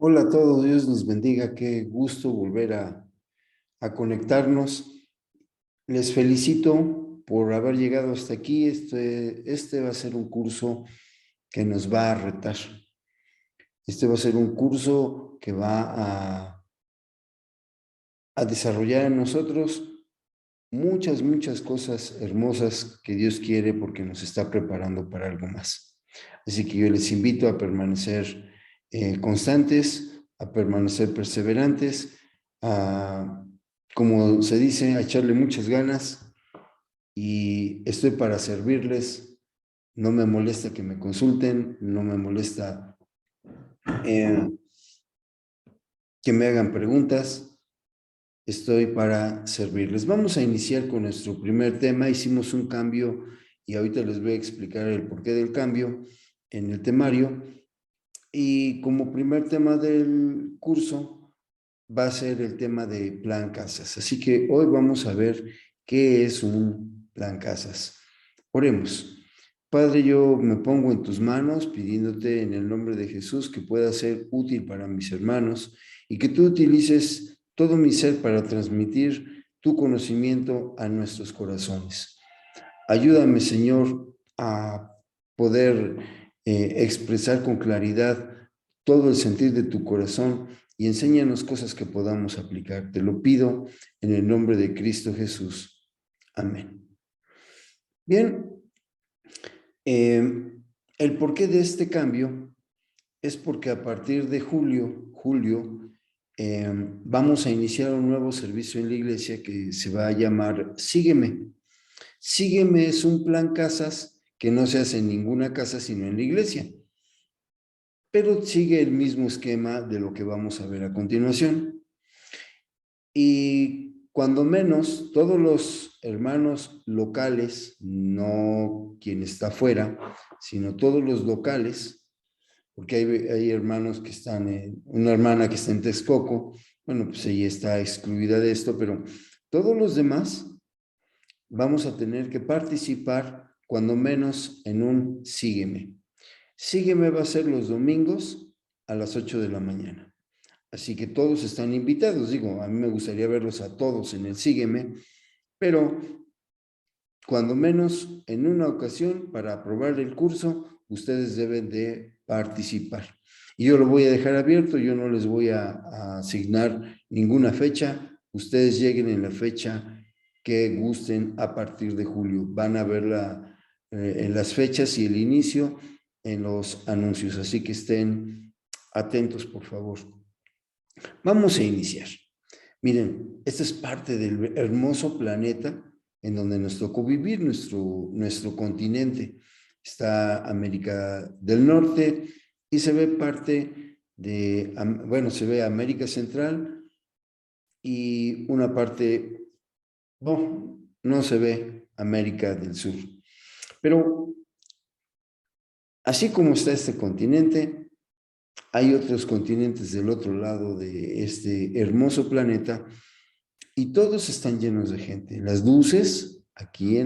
Hola a todos, Dios les bendiga, qué gusto volver a conectarnos. Les felicito por haber llegado hasta aquí. Este va a ser un curso que nos va a retar. Este va a ser un curso que va a desarrollar en nosotros muchas cosas hermosas que Dios quiere porque nos está preparando para algo más. Así que yo les invito a permanecer constantes, a permanecer perseverantes, a, como se dice, a echarle muchas ganas y estoy para servirles. No me molesta que me consulten, no me molesta eh, que me hagan preguntas. Estoy para servirles. Vamos a iniciar con nuestro primer tema. Hicimos un cambio y ahorita les voy a explicar el porqué del cambio en el temario. Y como primer tema del curso va a ser el tema de plan casas. Así que hoy vamos a ver qué es un plan casas. Oremos. Padre, yo me pongo en tus manos pidiéndote en el nombre de Jesús que pueda ser útil para mis hermanos y que tú utilices todo mi ser para transmitir tu conocimiento a nuestros corazones. Ayúdame, Señor, a poder expresar con claridad todo el sentir de tu corazón y enséñanos cosas que podamos aplicar. Te lo pido en el nombre de Cristo Jesús. Amén. Bien, el porqué de este cambio es porque a partir de julio, vamos a iniciar un nuevo servicio en la iglesia que se va a llamar Sígueme. Sígueme es un plan casas que no se hace en ninguna casa sino en la iglesia, pero sigue el mismo esquema de lo que vamos a ver a continuación. Y cuando menos, todos los hermanos locales, no quien está afuera, sino todos los locales, porque hay hermanos que están, una hermana que está en Texcoco, bueno, pues ella está excluida de esto, pero todos los demás vamos a tener que participar cuando menos en un sígueme. Sígueme va a ser los domingos a las 8 de la mañana. Así que todos están invitados. Digo, a mí me gustaría verlos a todos en el sígueme, pero cuando menos en una ocasión para aprobar el curso, ustedes deben de participar. Y yo lo voy a dejar abierto, yo no les voy a asignar ninguna fecha. Ustedes lleguen en la fecha que gusten a partir de julio. Van a ver en las fechas y el inicio en los anuncios, así que estén atentos, por favor. Vamos a iniciar. Miren, esta es parte del hermoso planeta en donde nos tocó vivir nuestro continente. Está América del Norte y se ve parte de, bueno, se ve América Central y una parte, no, no se ve América del Sur. Pero así como está este continente, hay otros continentes del otro lado de este hermoso planeta y todos están llenos de gente. Las luces aquí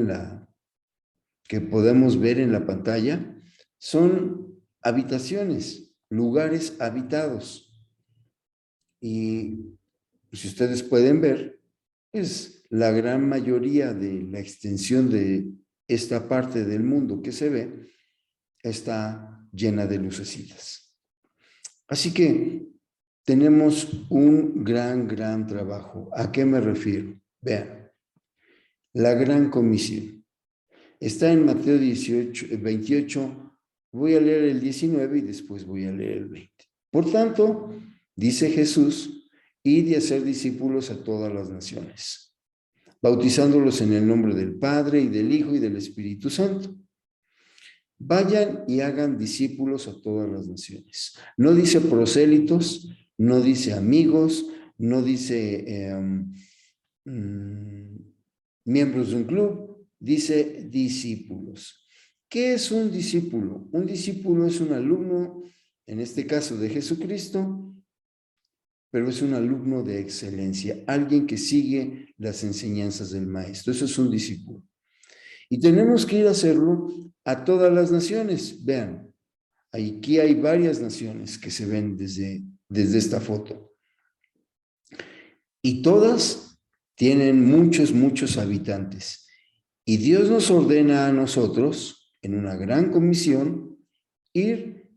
que podemos ver en la pantalla son habitaciones, lugares habitados. Y si ustedes pueden ver, pues la gran mayoría de la extensión de esta parte del mundo que se ve está llena de lucecitas. Así que tenemos un gran trabajo. ¿A qué me refiero? Vean, la gran comisión. Está en Mateo 28. Voy a leer el 19 y después voy a leer el 20. Por tanto, dice Jesús, id y hacer discípulos a todas las naciones, bautizándolos en el nombre del Padre y del Hijo y del Espíritu Santo. Vayan y hagan discípulos a todas las naciones. No dice prosélitos, no dice amigos, no dice miembros de un club, dice discípulos. ¿Qué es un discípulo? Un discípulo es un alumno, en este caso de Jesucristo, pero es un alumno de excelencia, alguien que sigue las enseñanzas del maestro. Eso es un discípulo. Y tenemos que ir a hacerlo a todas las naciones. Vean, aquí hay varias naciones que se ven desde desde esta foto. Y todas tienen muchos habitantes. Y Dios nos ordena a nosotros, en una gran comisión, ir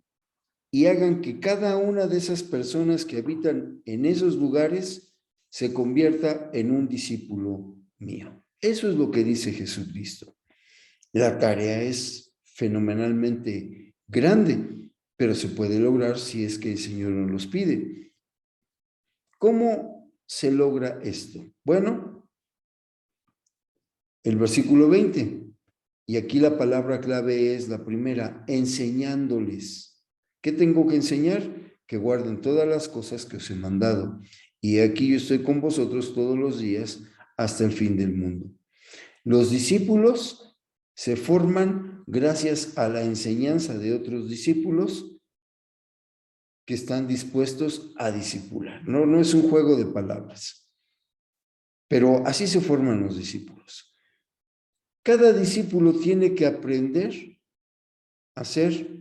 y hagan que cada una de esas personas que habitan en esos lugares se convierta en un discípulo mío. Eso es lo que dice Jesucristo. La tarea es fenomenalmente grande, pero se puede lograr si es que el Señor nos los pide. ¿Cómo se logra esto? Bueno, el versículo 20, y aquí la palabra clave es la primera, enseñándoles. ¿Qué tengo que enseñar? Que guarden todas las cosas que os he mandado. Y aquí yo estoy con vosotros todos los días hasta el fin del mundo. Los discípulos se forman gracias a la enseñanza de otros discípulos que están dispuestos a discipular. No es un juego de palabras, pero así se forman los discípulos. Cada discípulo tiene que aprender a hacer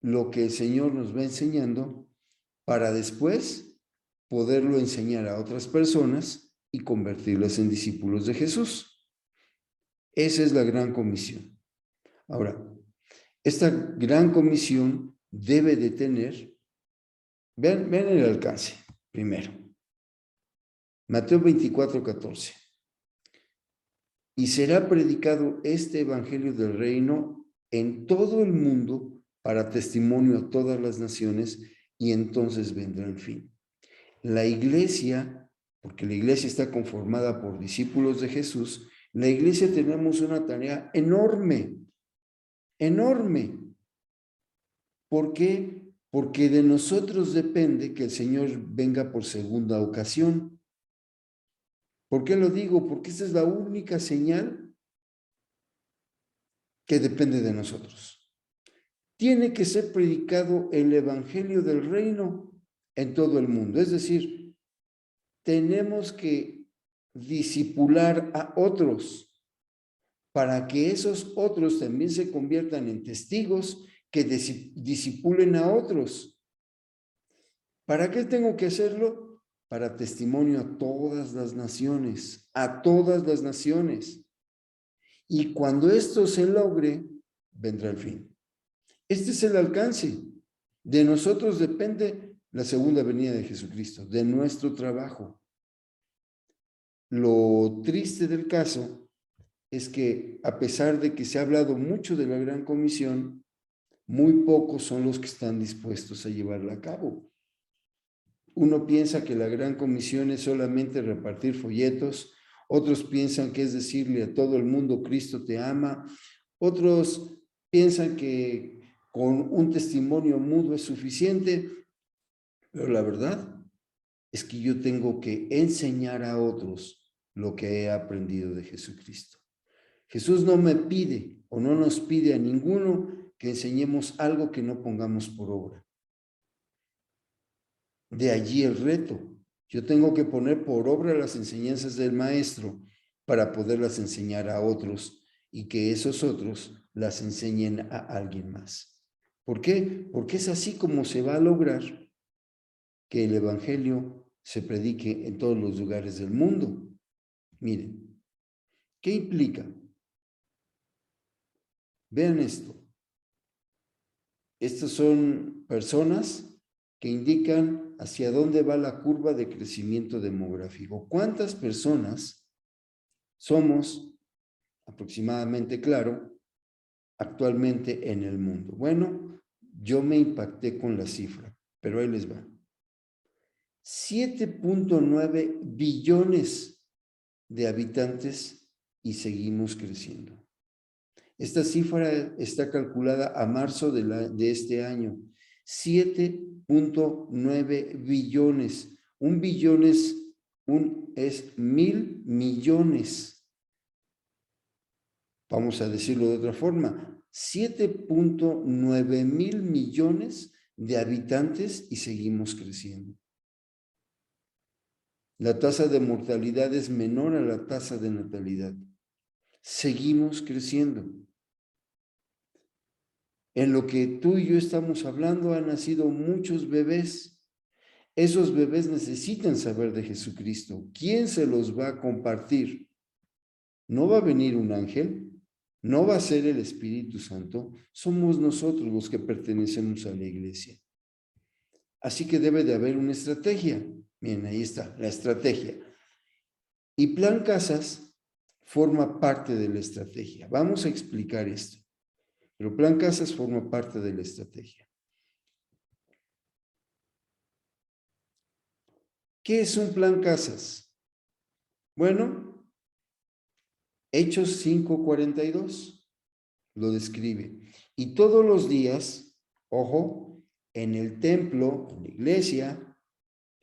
lo que el Señor nos va enseñando para después poderlo enseñar a otras personas y convertirlas en discípulos de Jesús. Esa es la gran comisión. Ahora, esta gran comisión debe de tener, vean el alcance primero. Mateo 24:14. Y será predicado este evangelio del reino en todo el mundo para testimonio a todas las naciones, y entonces vendrá el fin. La iglesia, porque la iglesia está conformada por discípulos de Jesús, la iglesia tenemos una tarea enorme. ¿Por qué? Porque de nosotros depende que el Señor venga por segunda ocasión. ¿Por qué lo digo? Porque esta es la única señal que depende de nosotros. Tiene que ser predicado el evangelio del reino en todo el mundo. Es decir, tenemos que discipular a otros para que esos otros también se conviertan en testigos que discipulen a otros. ¿Para qué tengo que hacerlo? Para testimonio a todas las naciones, a todas las naciones. Y cuando esto se logre, vendrá el fin. Este es el alcance. De nosotros depende la segunda venida de Jesucristo, de nuestro trabajo. Lo triste del caso es que a pesar de que se ha hablado mucho de la Gran Comisión, muy pocos son los que están dispuestos a llevarla a cabo. Uno piensa que la Gran Comisión es solamente repartir folletos, otros piensan que es decirle a todo el mundo, Cristo te ama, otros piensan que con un testimonio mudo es suficiente, pero la verdad es que yo tengo que enseñar a otros lo que he aprendido de Jesucristo. Jesús no me pide o no nos pide a ninguno que enseñemos algo que no pongamos por obra. De allí el reto. Yo tengo que poner por obra las enseñanzas del Maestro para poderlas enseñar a otros y que esos otros las enseñen a alguien más. ¿Por qué? Porque es así como se va a lograr que el Evangelio se predique en todos los lugares del mundo. Miren, ¿qué implica? Vean esto. Estas son personas que indican hacia dónde va la curva de crecimiento demográfico. ¿Cuántas personas somos aproximadamente, claro, actualmente en el mundo? Bueno, yo me impacté con la cifra, pero ahí les va. 7.9 billones de habitantes y seguimos creciendo. Esta cifra está calculada a marzo de este año. 7.9 billones. Un billón es 1.000 millones. Vamos a decirlo de otra forma. 7.9 mil millones de habitantes y seguimos creciendo. La tasa de mortalidad es menor a la tasa de natalidad. Seguimos creciendo. En lo que tú y yo estamos hablando han nacido muchos bebés Esos bebés necesitan saber de Jesucristo. ¿Quién se los va a compartir? No va a venir un ángel, no va a ser el Espíritu Santo, somos nosotros los que pertenecemos a la iglesia. Así que debe de haber una estrategia. Bien, ahí está, la estrategia. Y Plan Casas forma parte de la estrategia. Vamos a explicar esto. Pero Plan Casas forma parte de la estrategia. ¿Qué es un Plan Casas? Bueno, Hechos 5:42 lo describe. Y todos los días, ojo, en el templo, en la iglesia,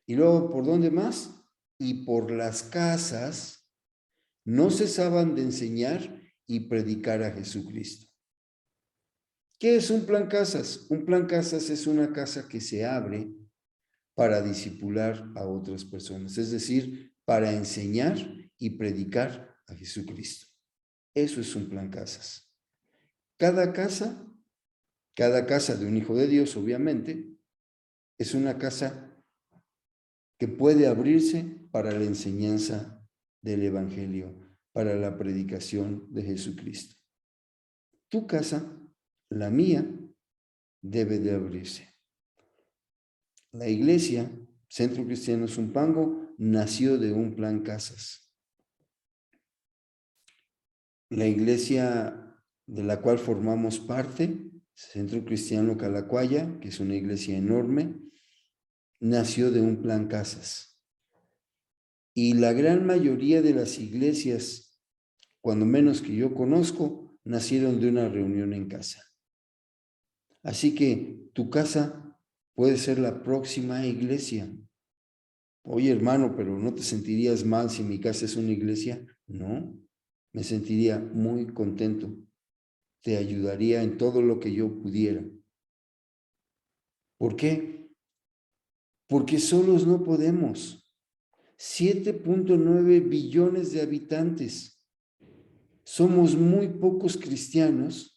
y luego, ¿por dónde más? Y por las casas, no cesaban de enseñar y predicar a Jesucristo. ¿Qué es un Plan Casas? Un Plan Casas es una casa que se abre para discipular a otras personas, es decir, para enseñar y predicar a Jesucristo. Eso es un Plan Casas. Cada casa de un hijo de Dios, obviamente, es una casa que puede abrirse para la enseñanza del Evangelio, para la predicación de Jesucristo. Tu casa, la mía, debe de abrirse. La iglesia, Centro Cristiano Zumpango, nació de un Plan Casas. La iglesia de la cual formamos parte, Centro Cristiano Calacuaya, que es una iglesia enorme, nació de un Plan Casas. Y la gran mayoría de las iglesias, cuando menos que yo conozco, nacieron de una reunión en casa. Así que tu casa puede ser la próxima iglesia. Oye, hermano, pero ¿no te sentirías mal si mi casa es una iglesia? No, me sentiría muy contento. Te ayudaría en todo lo que yo pudiera. ¿Por qué? Porque solos no podemos. 7.9 billones de habitantes. Somos muy pocos cristianos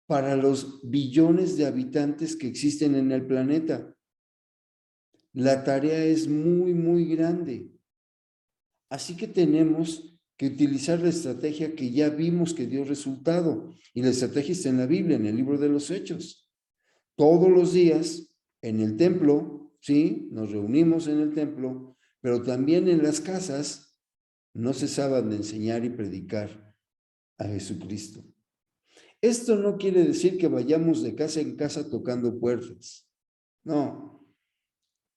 para los billones de habitantes que existen en el planeta. La tarea es muy, muy grande. Así que tenemos que utilizar la estrategia que ya vimos que dio resultado. Y la estrategia está en la Biblia, en el libro de los Hechos. Todos los días en el templo, sí, nos reunimos en el templo, pero también en las casas no cesaban de enseñar y predicar a Jesucristo. Esto no quiere decir que vayamos de casa en casa tocando puertas. No.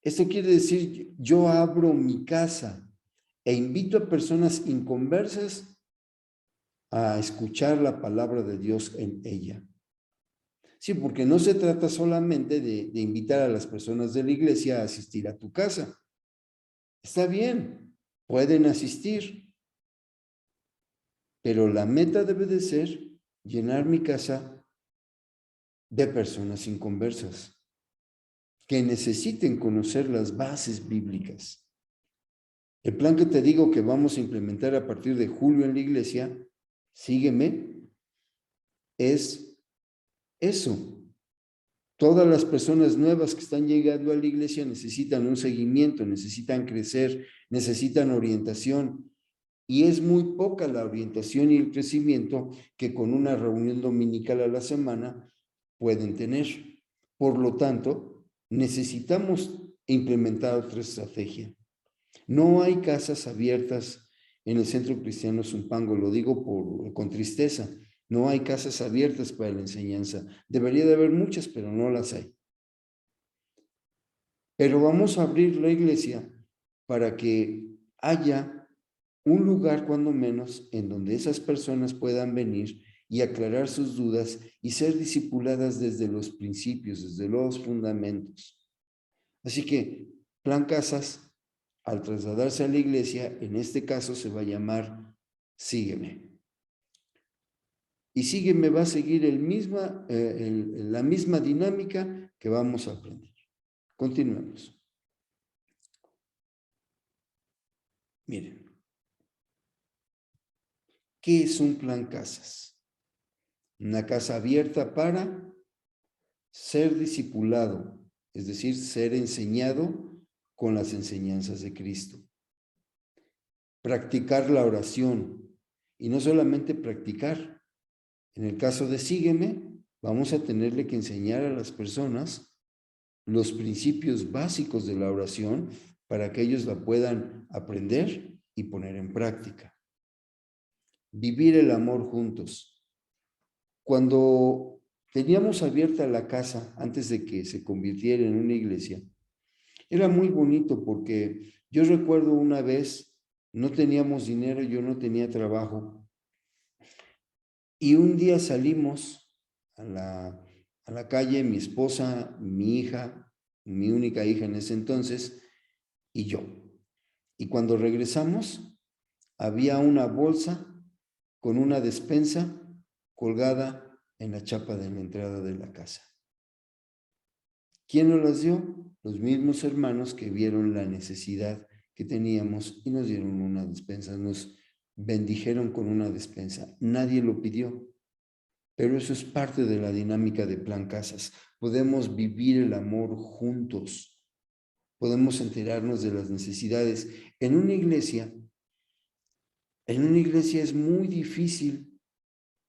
Esto quiere decir, yo abro mi casa e invito a personas inconversas a escuchar la palabra de Dios en ella. Sí, porque no se trata solamente de invitar a las personas de la iglesia a asistir a tu casa. Está bien, pueden asistir, pero la meta debe de ser llenar mi casa de personas inconversas que necesiten conocer las bases bíblicas. El plan que te digo que vamos a implementar a partir de julio en la iglesia, sígueme, es eso. Todas las personas nuevas que están llegando a la iglesia necesitan un seguimiento, necesitan crecer, necesitan orientación. Y es muy poca la orientación y el crecimiento que con una reunión dominical a la semana pueden tener. Por lo tanto, necesitamos implementar otra estrategia. No hay casas abiertas en el Centro Cristiano Zumpango, lo digo con tristeza. No hay casas abiertas para la enseñanza. Debería de haber muchas, pero no las hay. Pero vamos a abrir la iglesia para que haya un lugar, cuando menos, en donde esas personas puedan venir y aclarar sus dudas y ser discipuladas desde los principios, desde los fundamentos. Así que Plan Casas, al trasladarse a la iglesia, en este caso se va a llamar Sígueme. Y Sígueme va a seguir la misma dinámica que vamos a aprender. Continuemos. Miren, ¿qué es un Plan Casas? Una casa abierta para ser discipulado, es decir, ser enseñado con las enseñanzas de Cristo. Practicar la oración, y no solamente practicar. En el caso de Sígueme, vamos a tenerle que enseñar a las personas los principios básicos de la oración para que ellos la puedan aprender y poner en práctica. Vivir el amor juntos. Cuando teníamos abierta la casa antes de que se convirtiera en una iglesia, era muy bonito porque yo recuerdo una vez, no teníamos dinero, yo no tenía trabajo, y un día salimos a la calle, mi esposa, mi hija, mi única hija en ese entonces, y yo. Y cuando regresamos, había una bolsa con una despensa colgada en la chapa de la entrada de la casa. ¿Quién nos las dio? Los mismos hermanos que vieron la necesidad que teníamos y nos dieron una despensa, nos bendijeron con una despensa. Nadie lo pidió, pero eso es parte de la dinámica de Plan Casas. Podemos vivir el amor juntos, podemos enterarnos de las necesidades. En una iglesia es muy difícil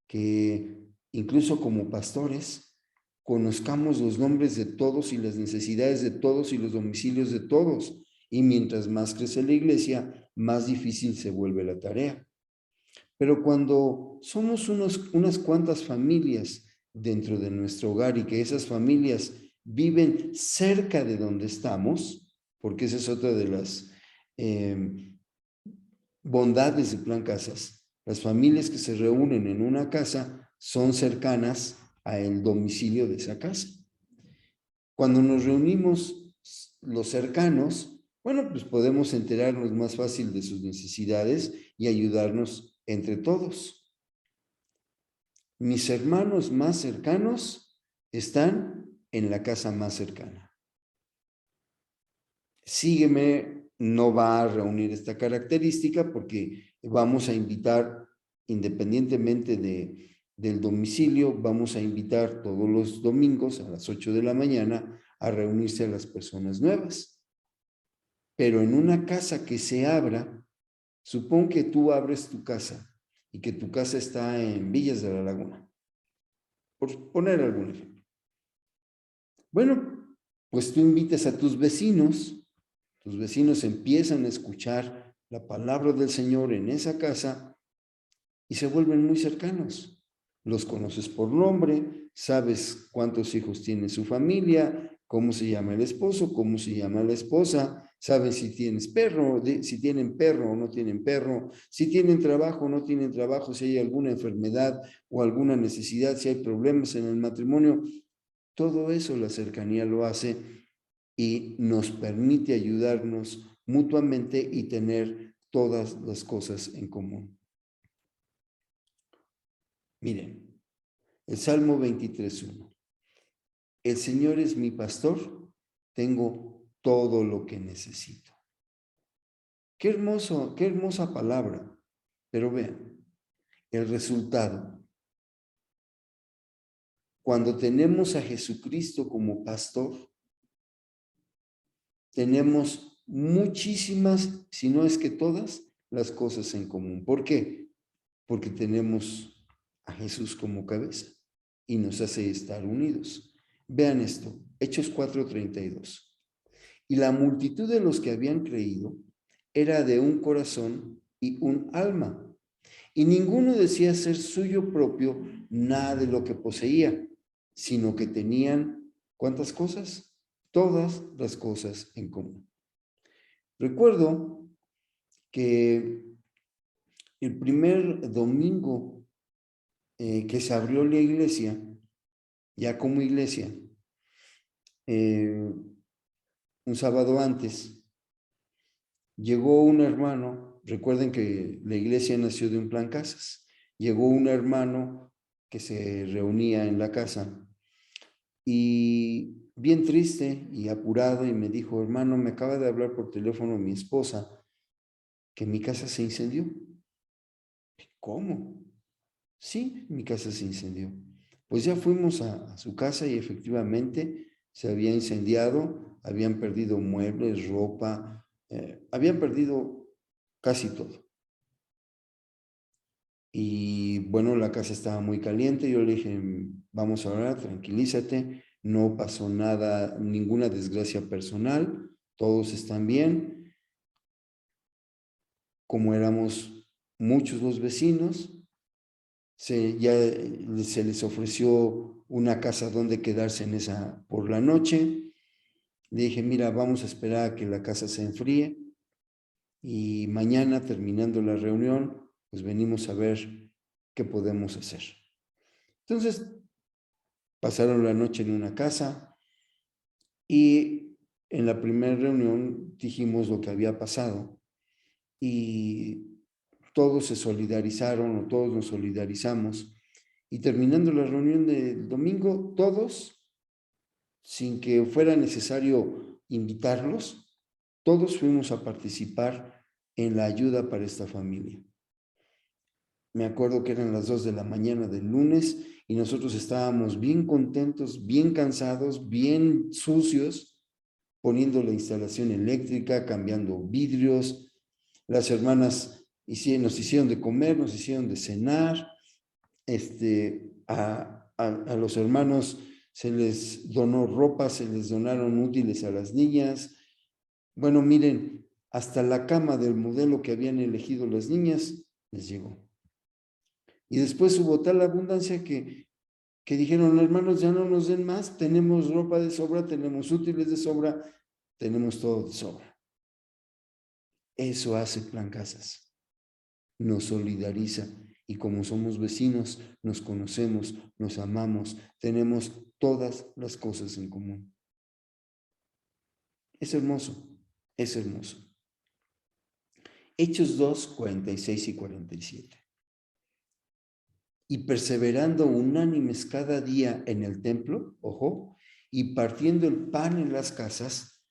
que incluso como pastores conozcamos los nombres de todos y las necesidades de todos y los domicilios de todos. Y mientras más crece la iglesia, más difícil se vuelve la tarea. Pero cuando somos unas cuantas familias dentro de nuestro hogar y que esas familias viven cerca de donde estamos, porque esa es otra de las bondades de Plan Casas, las familias que se reúnen en una casa son cercanas al domicilio de esa casa. Cuando nos reunimos los cercanos, bueno, pues podemos enterarnos más fácil de sus necesidades y ayudarnos entre todos. Mis hermanos más cercanos están en la casa más cercana. Sígueme no va a reunir esta característica porque vamos a invitar, independientemente del domicilio, vamos a invitar todos los domingos a las 8 de la mañana a reunirse a las personas nuevas. Pero en una casa que se abra, supón que tú abres tu casa y que tu casa está en Villas de la Laguna, por poner algún ejemplo. Bueno, pues tú invitas a tus vecinos empiezan a escuchar la palabra del Señor en esa casa y se vuelven muy cercanos. Los conoces por nombre, sabes cuántos hijos tiene su familia, cómo se llama el esposo, cómo se llama la esposa, sabes si tienes perro, si tienen perro o no tienen perro, si tienen trabajo o no tienen trabajo, si hay alguna enfermedad o alguna necesidad, si hay problemas en el matrimonio. Todo eso la cercanía lo hace y nos permite ayudarnos mutuamente y tener todas las cosas en común. Miren, el Salmo 23:1. El Señor es mi pastor, tengo todo lo que necesito. Qué hermoso, qué hermosa palabra. Pero vean, el resultado. Cuando tenemos a Jesucristo como pastor, tenemos muchísimas, si no es que todas, las cosas en común. ¿Por qué? Porque tenemos a Jesús como cabeza y nos hace estar unidos. Vean esto, Hechos 4:32. Y la multitud de los que habían creído era de un corazón y un alma. Y ninguno decía ser suyo propio nada de lo que poseía, sino que tenían, ¿cuántas cosas? Todas las cosas en común. Recuerdo que el primer domingo que se abrió la iglesia, ya como iglesia, un sábado antes, llegó un hermano, recuerden que la iglesia nació de un Plan Casas, llegó un hermano que se reunía en la casa y bien triste y apurado y me dijo, hermano, me acaba de hablar por teléfono mi esposa que mi casa se incendió. ¿Cómo? Sí, mi casa se incendió. Pues ya fuimos a su casa y efectivamente se había incendiado, habían perdido muebles, ropa, habían perdido casi todo. Y bueno, la casa estaba muy caliente. Yo le dije, vamos a orar, tranquilízate, no pasó nada, ninguna desgracia personal, todos están bien. Como éramos muchos los vecinos, se les ofreció una casa donde quedarse por la noche. Le dije, mira, vamos a esperar a que la casa se enfríe y mañana, terminando la reunión, pues venimos a ver qué podemos hacer. Entonces, pasaron la noche en una casa y en la primera reunión dijimos lo que había pasado y todos se solidarizaron o todos nos solidarizamos. Y terminando la reunión del domingo, todos, sin que fuera necesario invitarlos, todos fuimos a participar en la ayuda para esta familia. Me acuerdo que eran las 2 de la mañana del lunes y nosotros estábamos bien contentos, bien cansados, bien sucios, poniendo la instalación eléctrica, cambiando vidrios. Las hermanas nos hicieron de comer, nos hicieron de cenar. A los hermanos se les donó ropa, se les donaron útiles a las niñas. Bueno, miren, hasta la cama del modelo que habían elegido las niñas les llegó. Y después hubo tal abundancia que dijeron, hermanos, ya no nos den más, tenemos ropa de sobra, tenemos útiles de sobra, tenemos todo de sobra. Eso hace Plan Casas. Nos solidariza y como somos vecinos, nos conocemos, nos amamos, tenemos todas las cosas en común. Es hermoso, es hermoso. Hechos 2, 46 y 47. Y perseverando unánimes cada día en el templo, ojo, y partiendo el pan en las casas,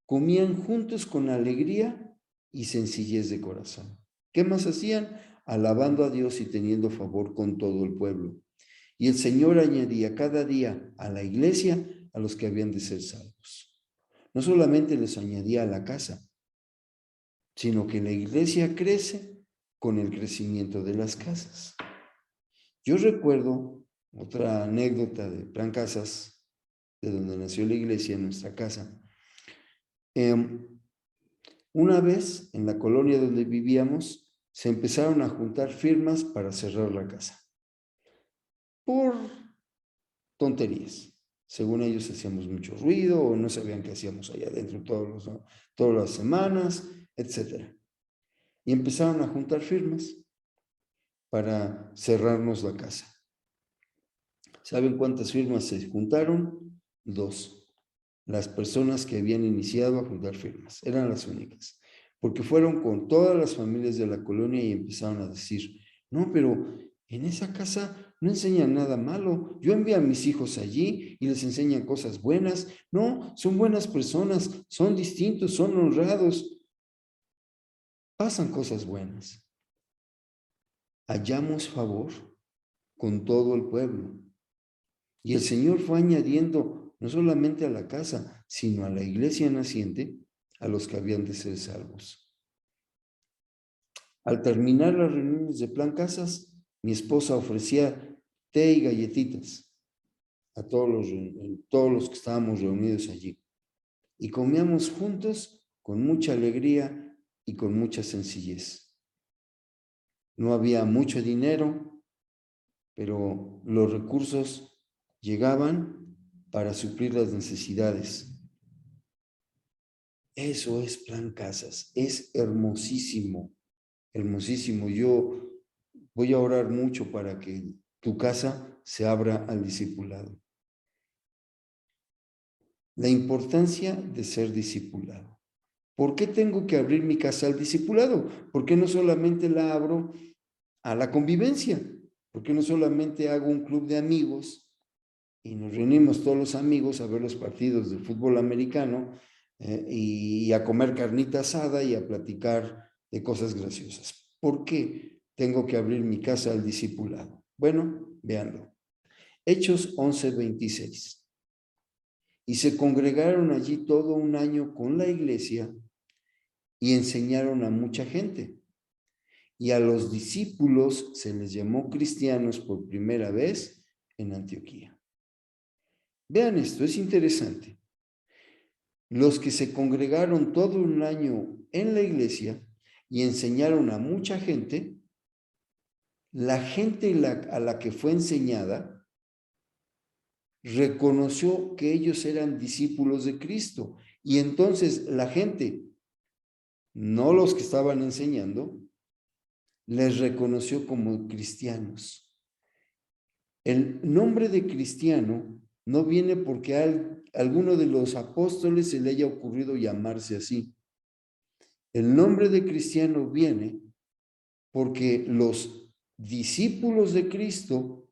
comían juntos con alegría y sencillez de corazón. ¿Qué más hacían? Alabando a Dios y teniendo favor con todo el pueblo. Y el Señor añadía cada día a la iglesia a los que habían de ser salvos. No solamente les añadía a la casa, sino que la iglesia crece con el crecimiento de las casas. Yo recuerdo otra anécdota de Plan Casas, de donde nació la iglesia, en nuestra casa. Una vez, en la colonia donde vivíamos, se empezaron a juntar firmas para cerrar la casa. Por tonterías. Según ellos hacíamos mucho ruido o no sabían qué hacíamos allá adentro todas las semanas, etc. Y empezaron a juntar firmas para cerrarnos la casa. ¿Saben cuántas firmas se juntaron? 2. Las personas que habían iniciado a juntar firmas. Eran las únicas. Porque fueron con todas las familias de la colonia y empezaron a decir, no, pero en esa casa no enseñan nada malo. Yo envío a mis hijos allí y les enseñan cosas buenas. No, son buenas personas, son distintos, son honrados. Pasan cosas buenas. Hallamos favor con todo el pueblo. Y el Señor fue añadiendo no solamente a la casa, sino a la iglesia naciente, a los que habían de ser salvos. Al terminar las reuniones de Plan Casas, mi esposa ofrecía té y galletitas a todos los que estábamos reunidos allí. Y comíamos juntos con mucha alegría y con mucha sencillez. No había mucho dinero, pero los recursos llegaban para suplir las necesidades. Eso es Plan Casas, es hermosísimo, hermosísimo. Yo voy a orar mucho para que tu casa se abra al discipulado. La importancia de ser discipulado. ¿Por qué tengo que abrir mi casa al discipulado? ¿Por qué no solamente la abro a la convivencia? ¿Por qué no solamente hago un club de amigos y nos reunimos todos los amigos a ver los partidos de fútbol americano y a comer carnita asada y a platicar de cosas graciosas? ¿Por qué tengo que abrir mi casa al discipulado? Bueno, véanlo. Hechos 11:26. y se congregaron allí todo un año con la iglesia y enseñaron a mucha gente. Y a los discípulos se les llamó cristianos por primera vez en Antioquía. Vean esto, es interesante. Los que se congregaron todo un año en la iglesia y enseñaron a mucha gente, la gente a la que fue enseñada reconoció que ellos eran discípulos de Cristo. Y entonces la gente, no los que estaban enseñando, les reconoció como cristianos. El nombre de cristiano no viene porque a alguno de los apóstoles se le haya ocurrido llamarse así. El nombre de cristiano viene porque los discípulos de Cristo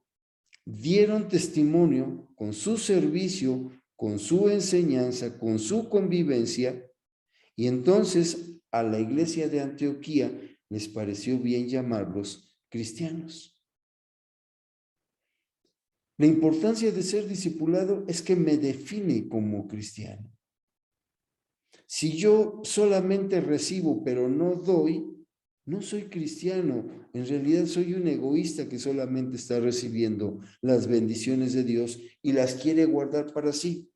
dieron testimonio con su servicio, con su enseñanza, con su convivencia, y entonces a la iglesia de Antioquía les pareció bien llamarlos cristianos. La importancia de ser discipulado es que me define como cristiano. Si yo solamente recibo pero no doy, no soy cristiano. En realidad soy un egoísta que solamente está recibiendo las bendiciones de Dios y las quiere guardar para sí.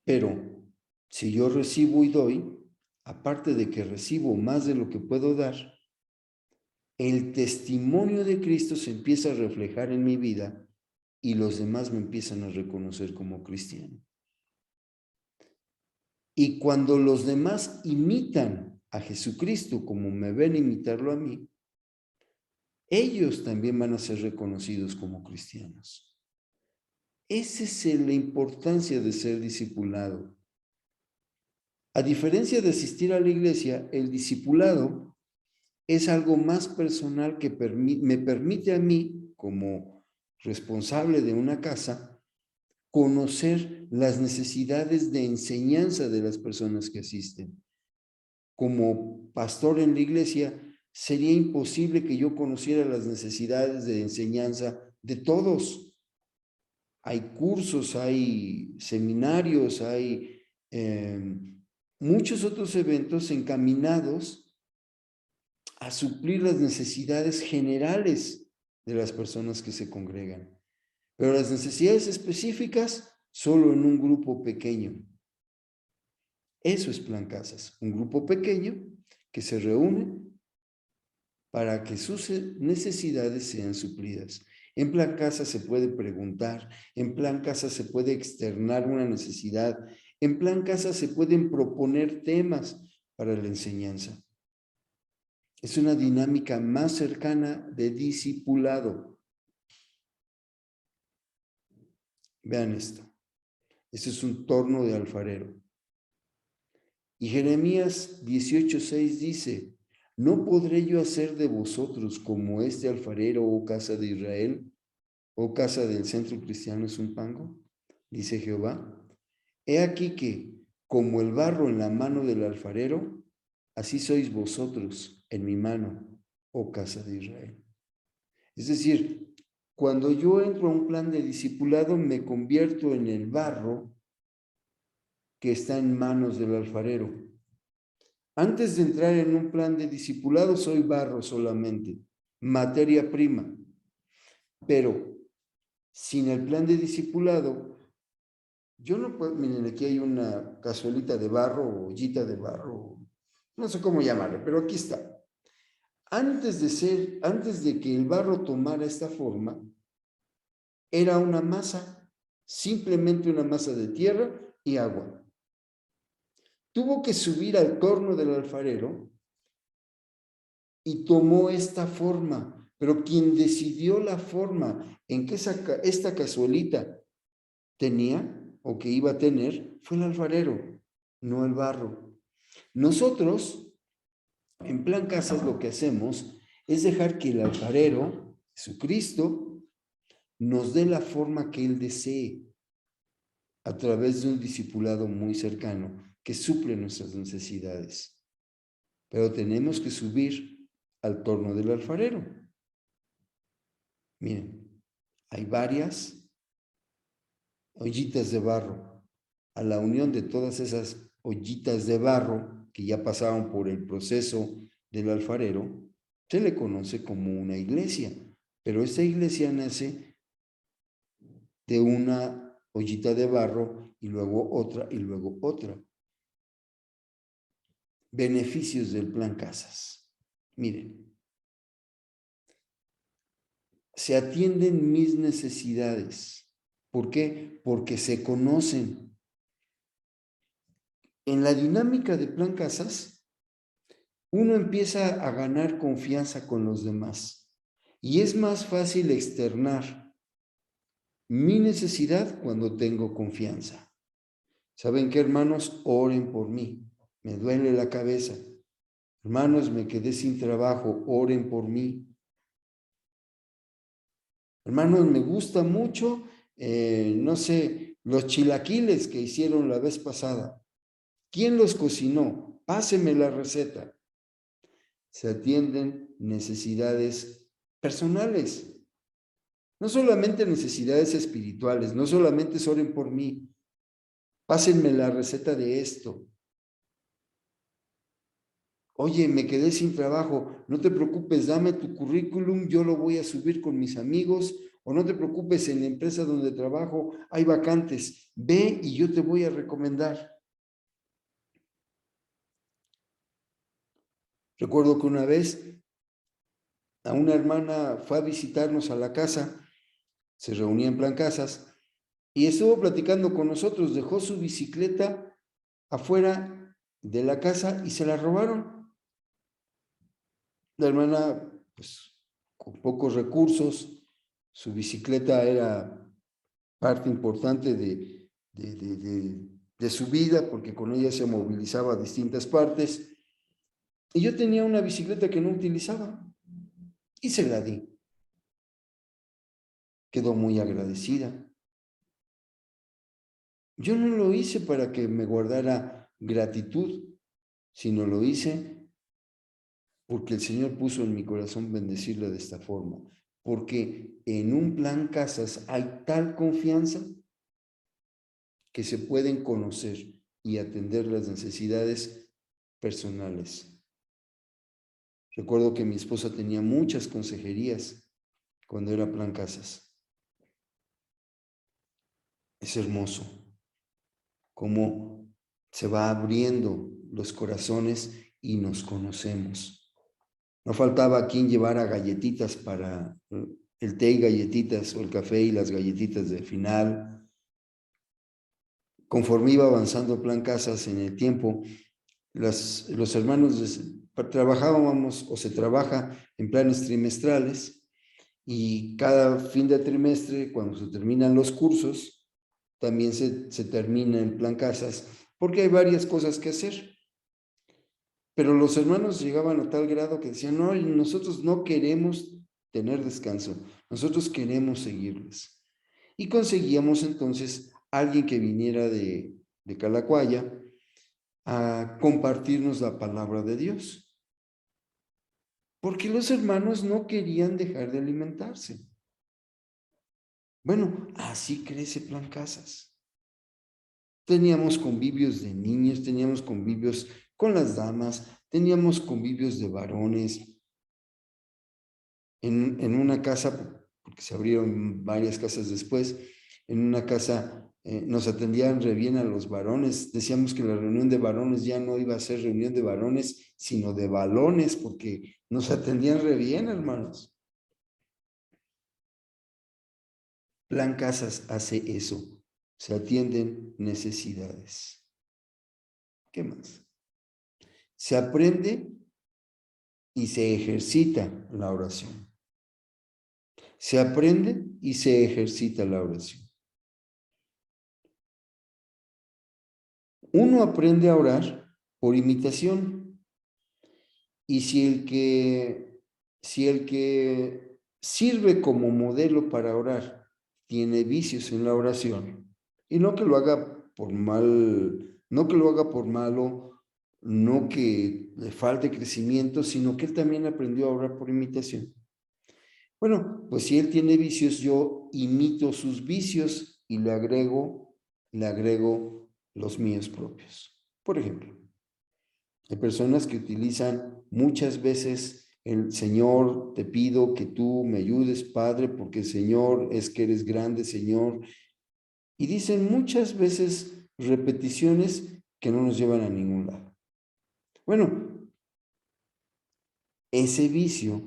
Pero si yo recibo y doy, aparte de que recibo más de lo que puedo dar, el testimonio de Cristo se empieza a reflejar en mi vida y los demás me empiezan a reconocer como cristiano. Y cuando los demás imitan a Jesucristo como me ven imitarlo a mí, ellos también van a ser reconocidos como cristianos. Esa es la importancia de ser discipulado. A diferencia de asistir a la iglesia, el discipulado es algo más personal que me permite a mí, como responsable de una casa, conocer las necesidades de enseñanza de las personas que asisten. Como pastor en la iglesia, sería imposible que yo conociera las necesidades de enseñanza de todos. Hay cursos, hay seminarios, hay muchos otros eventos encaminados a suplir las necesidades generales de las personas que se congregan. Pero las necesidades específicas solo en un grupo pequeño. Eso es Plan Casas, un grupo pequeño que se reúne para que sus necesidades sean suplidas. En Plan Casa se puede preguntar, en Plan Casa se puede externar una necesidad, en Plan Casa se pueden proponer temas para la enseñanza. Es una dinámica más cercana de discipulado. Vean esto. Este es un torno de alfarero. Y Jeremías 18:6 dice: ¿no podré yo hacer de vosotros como este alfarero, oh casa de Israel, oh casa del centro cristiano es un pango? Dice Jehová. He aquí que, como el barro en la mano del alfarero, así sois vosotros en mi mano, oh casa de Israel. Es decir, cuando yo entro a un plan de discipulado, me convierto en el barro que está en manos del alfarero. Antes de entrar en un plan de discipulado, soy barro solamente, materia prima. Pero sin el plan de discipulado, yo no puedo, miren, aquí hay una cazuelita de barro o ollita de barro, no sé cómo llamarle, pero aquí está. Antes de que el barro tomara esta forma, era una masa, simplemente una masa de tierra y agua. Tuvo que subir al torno del alfarero y tomó esta forma, pero quien decidió la forma en que esta cazuelita tenía o que iba a tener fue el alfarero, no el barro. Nosotros, en Plan Casas, lo que hacemos es dejar que el alfarero, Jesucristo, nos dé la forma que Él desee a través de un discipulado muy cercano que suple nuestras necesidades. Pero tenemos que subir al torno del alfarero. Miren, hay varias ollitas de barro. A la unión de todas esas ollitas de barro que ya pasaron por el proceso del alfarero, se le conoce como una iglesia. Pero esta iglesia nace de una ollita de barro y luego otra y luego otra. Beneficios del Plan Casas. Miren, se atienden mis necesidades. ¿Por qué? Porque se conocen. En la dinámica de Plan Casas, uno empieza a ganar confianza con los demás y es más fácil externar mi necesidad cuando tengo confianza. ¿Saben qué, hermanos? Oren por mí. Me duele la cabeza. Hermanos, me quedé sin trabajo. Oren por mí. Hermanos, me gusta mucho, no sé, los chilaquiles que hicieron la vez pasada. ¿Quién los cocinó? Páseme la receta. Se atienden necesidades personales. No solamente necesidades espirituales, no solamente oren por mí. Pásenme la receta de esto. Oye, me quedé sin trabajo, no te preocupes, dame tu currículum, yo lo voy a subir con mis amigos, o no te preocupes, en la empresa donde trabajo hay vacantes, ve y yo te voy a recomendar. Recuerdo que una vez a una hermana fue a visitarnos a la casa, se reunía en Plan Casas, y estuvo platicando con nosotros, dejó su bicicleta afuera de la casa y se la robaron. La hermana, pues, con pocos recursos, su bicicleta era parte importante de su vida, porque con ella se movilizaba a distintas partes. Y yo tenía una bicicleta que no utilizaba y se la di. Quedó muy agradecida. Yo no lo hice para que me guardara gratitud, sino lo hice porque el Señor puso en mi corazón bendecirla de esta forma. Porque en un Plan Casas hay tal confianza que se pueden conocer y atender las necesidades personales. Recuerdo que mi esposa tenía muchas consejerías cuando era Plan Casas. Es hermoso cómo se va abriendo los corazones y nos conocemos. No faltaba quien llevara galletitas para el té y galletitas, o el café y las galletitas de final. Conforme iba avanzando Plan Casas en el tiempo, los hermanos trabajábamos o se trabaja en planes trimestrales y cada fin de trimestre, cuando se terminan los cursos, también se termina en Plan Casas, porque hay varias cosas que hacer. Pero los hermanos llegaban a tal grado que decían, no, nosotros no queremos tener descanso, nosotros queremos seguirles. Y conseguíamos entonces alguien que viniera de Calacuaya a compartirnos la palabra de Dios. Porque los hermanos no querían dejar de alimentarse. Bueno, así crece Plan Casas. Teníamos convivios de niños, teníamos convivios con las damas, teníamos convivios de varones. En una casa, porque se abrieron varias casas después, en una casa nos atendían re bien a los varones. Decíamos que la reunión de varones ya no iba a ser reunión de varones, sino de balones, porque nos atendían re bien, hermanos. Plan Casas hace eso. Se atienden necesidades. ¿Qué más? Se aprende y se ejercita la oración. Se aprende y se ejercita la oración. Uno aprende a orar por imitación. Y si el que sirve como modelo para orar tiene vicios en la oración, y no que lo haga por mal, no que lo haga por malo, no que le falte crecimiento, sino que él también aprendió a orar por imitación. Bueno, pues si él tiene vicios, yo imito sus vicios y le agrego los míos propios. Por ejemplo, hay personas que utilizan muchas veces el Señor, te pido que tú me ayudes, Padre, porque el Señor es que eres grande, Señor. Y dicen muchas veces repeticiones que no nos llevan a ningún lado. Bueno, ese vicio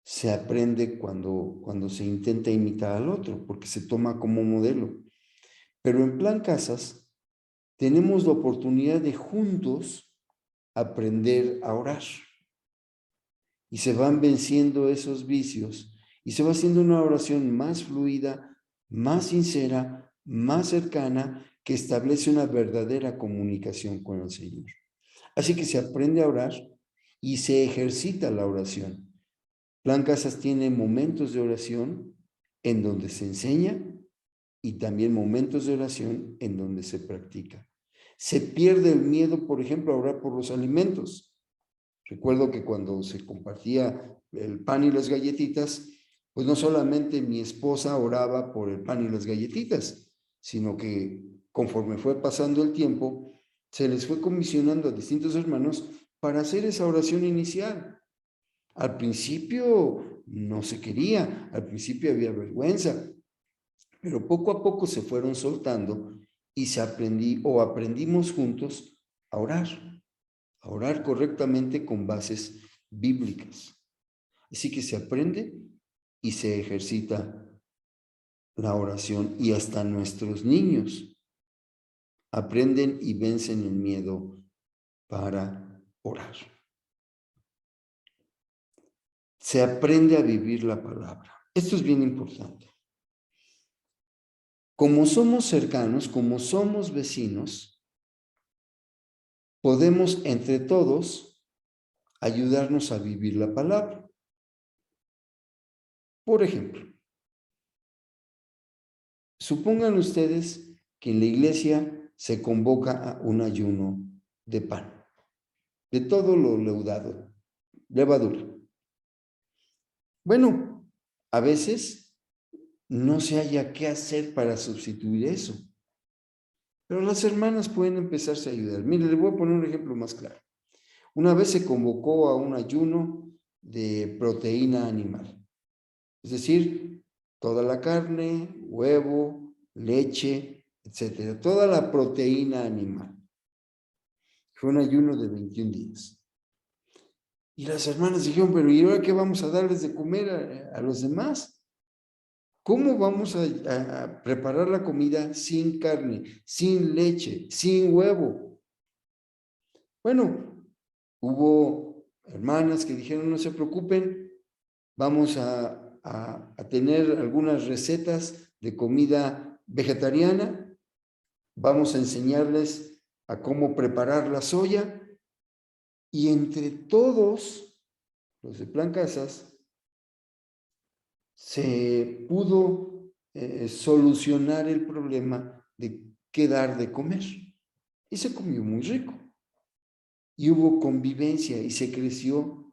se aprende cuando se intenta imitar al otro, porque se toma como modelo. Pero en Plan Casas tenemos la oportunidad de juntos aprender a orar. Y se van venciendo esos vicios y se va haciendo una oración más fluida, más sincera, más cercana, que establece una verdadera comunicación con el Señor. Así que se aprende a orar y se ejercita la oración. Plan Casas tiene momentos de oración en donde se enseña y también momentos de oración en donde se practica. Se pierde el miedo, por ejemplo, a orar por los alimentos. Recuerdo que cuando se compartía el pan y las galletitas, pues no solamente mi esposa oraba por el pan y las galletitas, sino que conforme fue pasando el tiempo, se les fue comisionando a distintos hermanos para hacer esa oración inicial. Al principio no se quería, al principio había vergüenza, pero poco a poco se fueron soltando y aprendimos juntos a orar correctamente con bases bíblicas. Así que se aprende y se ejercita la oración y hasta nuestros niños aprenden y vencen el miedo para orar. Se aprende a vivir la palabra. Esto es bien importante. Como somos cercanos, como somos vecinos, podemos entre todos ayudarnos a vivir la palabra. Por ejemplo, supongan ustedes que en la iglesia se convoca a un ayuno de pan, de todo lo leudado, levadura. Bueno, a veces no se haya qué hacer para sustituir eso, pero las hermanas pueden empezarse a ayudar. Mire, le voy a poner un ejemplo más claro. Una vez se convocó a un ayuno de proteína animal, es decir, toda la carne, huevo, leche, etcétera, toda la proteína animal. Fue un ayuno de 21 días. Y las hermanas dijeron, pero ¿y ahora qué vamos a darles de comer a los demás? ¿Cómo vamos a preparar la comida sin carne, sin leche, sin huevo? Bueno, hubo hermanas que dijeron, no se preocupen, vamos a tener algunas recetas de comida vegetariana, vamos a enseñarles a cómo preparar la soya, y entre todos los de Plan Casas se pudo solucionar el problema de qué dar de comer. Y se comió muy rico. Y hubo convivencia y se creció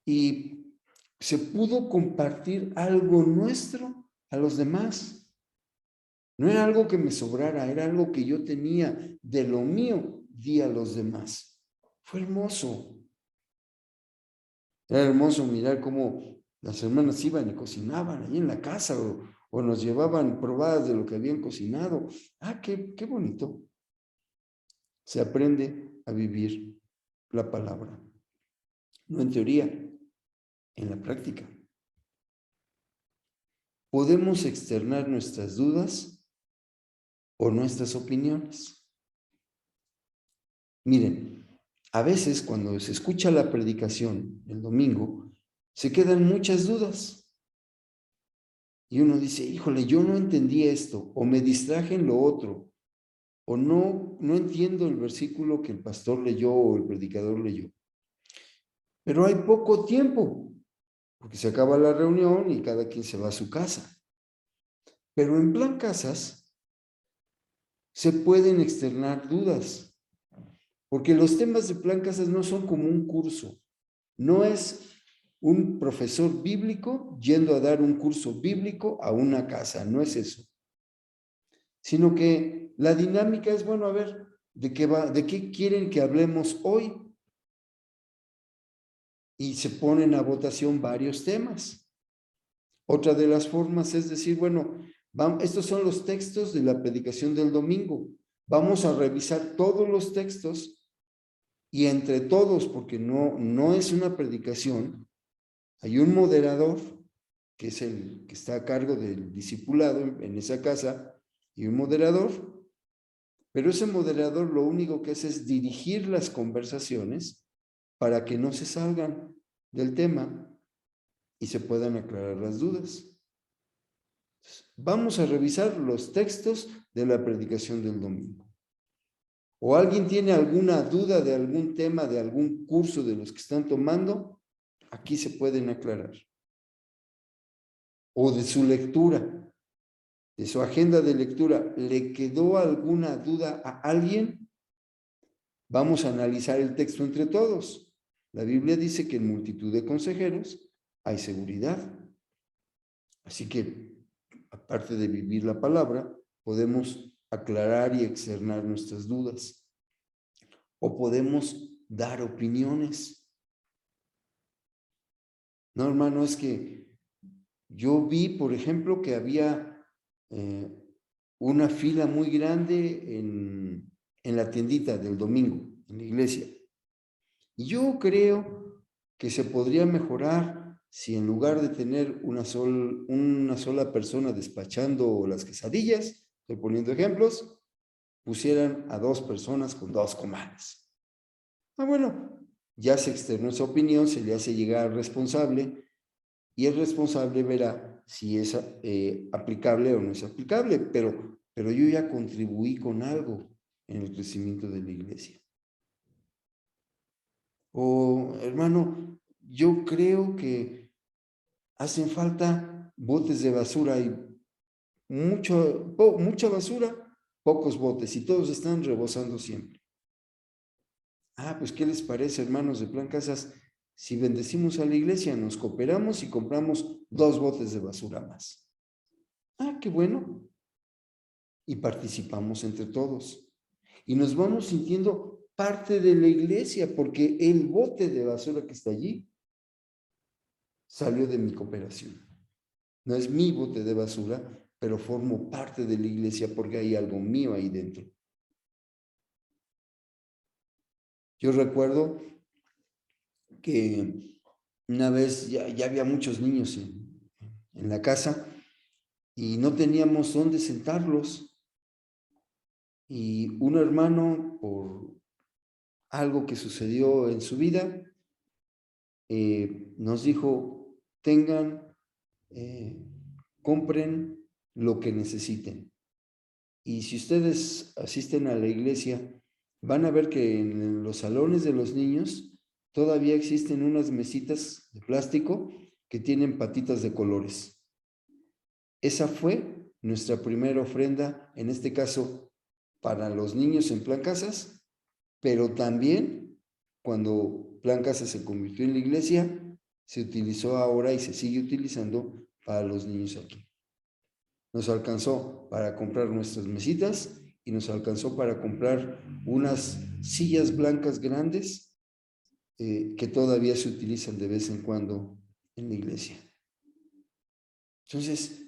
y se pudo compartir algo nuestro a los demás. No era algo que me sobrara, era algo que yo tenía de lo mío, di a los demás. Fue hermoso. Era hermoso mirar cómo las hermanas iban y cocinaban ahí en la casa o nos llevaban probadas de lo que habían cocinado. Ah, qué bonito. Se aprende a vivir la palabra. No en teoría, en la práctica. Podemos externar nuestras dudas o nuestras opiniones. Miren, a veces cuando se escucha la predicación el domingo, se quedan muchas dudas. Y uno dice, híjole, yo no entendí esto, o me distraje en lo otro, o no entiendo el versículo que el pastor leyó o el predicador leyó. Pero hay poco tiempo, porque se acaba la reunión y cada quien se va a su casa. Pero en Plan Casas se pueden externar dudas, porque los temas de Plan Casas no son como un curso, no es un profesor bíblico yendo a dar un curso bíblico a una casa, no es eso. sino que la dinámica es, bueno, a ver, ¿de qué quieren que hablemos hoy? Y se ponen a votación varios temas. Otra de las formas es decir, bueno, estos son los textos de la predicación del domingo. Vamos a revisar todos los textos y entre todos, porque no es una predicación, hay un moderador, que es el que está a cargo del discipulado en esa casa, y un moderador, pero ese moderador lo único que hace es dirigir las conversaciones para que no se salgan del tema y se puedan aclarar las dudas. Vamos a revisar los textos de la predicación del domingo. ¿O alguien tiene alguna duda de algún tema, de algún curso de los que están tomando? Aquí se pueden aclarar. O de su lectura, de su agenda de lectura. ¿Le quedó alguna duda a alguien? Vamos a analizar el texto entre todos. La Biblia dice que en multitud de consejeros hay seguridad. Así que, aparte de vivir la palabra, podemos aclarar y externar nuestras dudas. O podemos dar opiniones. No, hermano, es que yo vi, por ejemplo, que había una fila muy grande en la tiendita del domingo, en la iglesia. Y yo creo que se podría mejorar si en lugar de tener una sola persona despachando las quesadillas, estoy poniendo ejemplos, pusieran a 2 personas con 2 comales. Bueno, ya se externó esa opinión, se le hace llegar al responsable y el responsable verá si es aplicable o no es aplicable, pero yo ya contribuí con algo en el crecimiento de la iglesia. O, hermano, yo creo que hacen falta botes de basura y mucha basura, pocos botes y todos están rebosando siempre. Pues, ¿qué les parece, hermanos de Plan Casas? Si bendecimos a la iglesia, nos cooperamos y compramos 2 botes de basura más. Qué bueno. Y participamos entre todos. Y nos vamos sintiendo parte de la iglesia, porque el bote de basura que está allí salió de mi cooperación. No es mi bote de basura, pero formo parte de la iglesia porque hay algo mío ahí dentro. Yo recuerdo que una vez ya había muchos niños en la casa y no teníamos dónde sentarlos. Y un hermano, por algo que sucedió en su vida, nos dijo, compren lo que necesiten. Y si ustedes asisten a la iglesia, van a ver que en los salones de los niños todavía existen unas mesitas de plástico que tienen patitas de colores. Esa fue nuestra primera ofrenda, en este caso, para los niños en Plan Casas, pero también cuando Plan Casas se convirtió en la iglesia, se utilizó ahora y se sigue utilizando para los niños aquí. Nos alcanzó para comprar nuestras mesitas y nos alcanzó para comprar unas sillas blancas grandes que todavía se utilizan de vez en cuando en la iglesia. Entonces,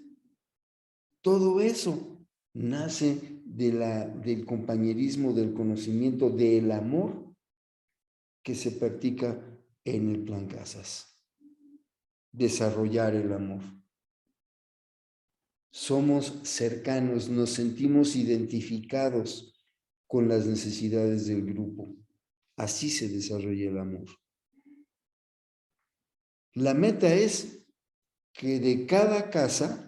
todo eso nace del compañerismo, del conocimiento, del amor que se practica en el Plan Casas. Desarrollar el amor. Somos cercanos, nos sentimos identificados con las necesidades del grupo. Así se desarrolla el amor. La meta es que de cada casa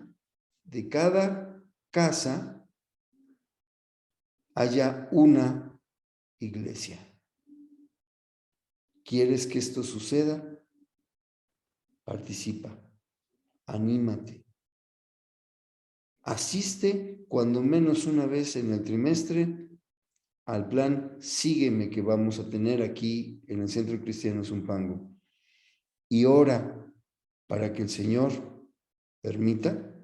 haya una iglesia. ¿Quieres que esto suceda? Participa, anímate. Asiste cuando menos una vez en el trimestre al plan Sígueme que vamos a tener aquí en el Centro Cristiano Zumpango. Y ora para que el Señor permita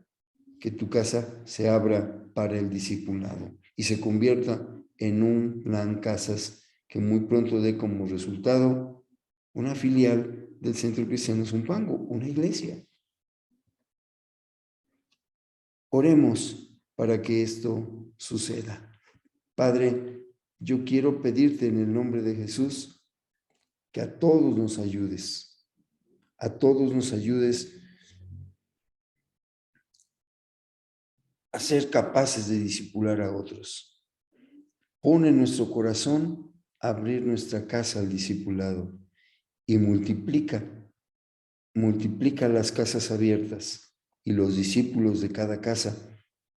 que tu casa se abra para el discipulado y se convierta en un plan Casas que muy pronto dé como resultado una filial del Centro Cristiano Zumpango, una iglesia. Oremos para que esto suceda. Padre, yo quiero pedirte en el nombre de Jesús que a todos nos ayudes, a a ser capaces de discipular a otros. Pon en nuestro corazón abrir nuestra casa al discipulado y multiplica las casas abiertas y los discípulos de cada casa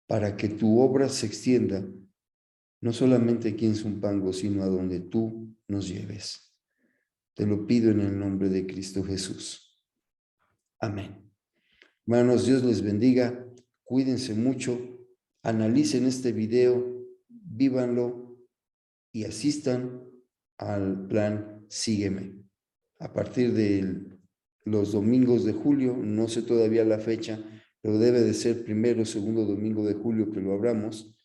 para que tu obra se extienda no solamente aquí en Zumpango, sino a donde tú nos lleves. Te lo pido en el nombre de Cristo Jesús. Amén. Hermanos, Dios les bendiga. Cuídense mucho. Analicen este video, vívanlo y asistan al plan Sígueme. A partir de los domingos de julio, no sé todavía la fecha, pero debe de ser primero o segundo domingo de julio que lo abramos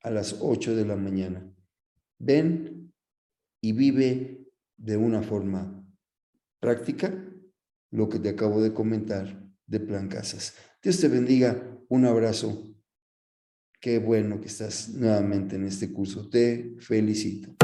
a las 8 de la mañana. Ven y vive de una forma práctica lo que te acabo de comentar de Plan Casas. Dios te bendiga. Un abrazo. Qué bueno que estás nuevamente en este curso. Te felicito.